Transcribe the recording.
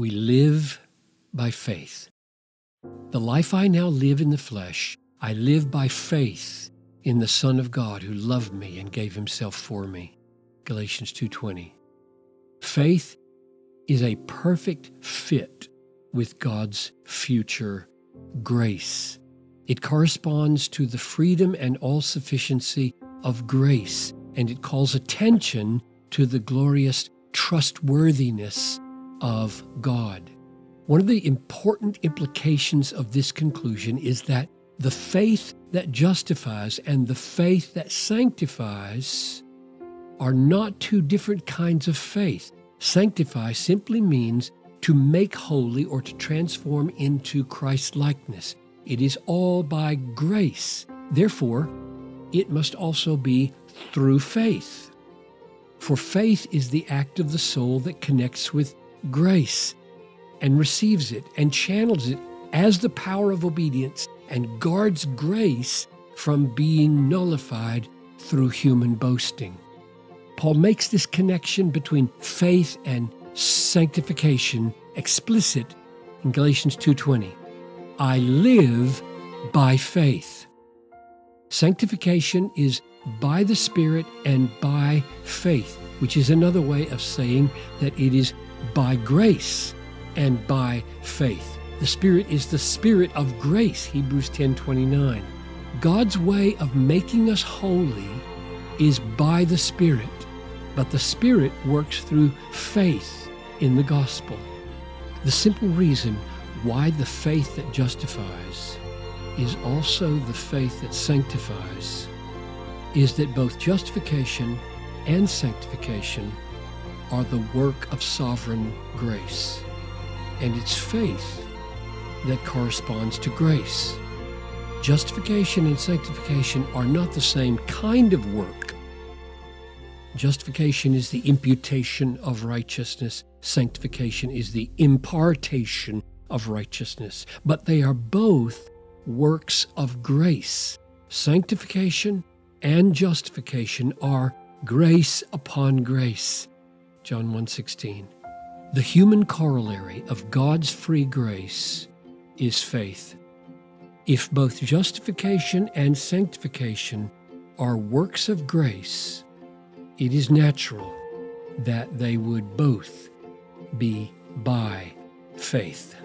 We live by faith. The life I now live in the flesh, I live by faith in the Son of God who loved me and gave himself for me. Galatians 2:20. Faith is a perfect fit with God's future grace. It corresponds to the freedom and all-sufficiency of grace, and it calls attention to the glorious trustworthiness of God. One of the important implications of this conclusion is that the faith that justifies and the faith that sanctifies are not two different kinds of faith. Sanctify simply means to make holy or to transform into Christ-likeness. It is all by grace. Therefore, it must also be through faith. For faith is the act of the soul that connects with grace and receives it and channels it as the power of obedience and guards grace from being nullified through human boasting. Paul makes this connection between faith and sanctification explicit in Galatians 2:20. I live by faith. Sanctification is by the Spirit and by faith, which is another way of saying that it is by grace and by faith. The Spirit is the Spirit of grace, Hebrews 10:29. God's way of making us holy is by the Spirit, but the Spirit works through faith in the gospel. The simple reason why the faith that justifies is also the faith that sanctifies is that both justification and sanctification are the work of sovereign grace, and it's faith that corresponds to grace. Justification and sanctification are not the same kind of work. Justification is the imputation of righteousness. Sanctification is the impartation of righteousness. But they are both works of grace. Sanctification and justification are grace upon grace. John 1:16. The human corollary of God's free grace is faith. If both justification and sanctification are works of grace, it is natural that they would both be by faith.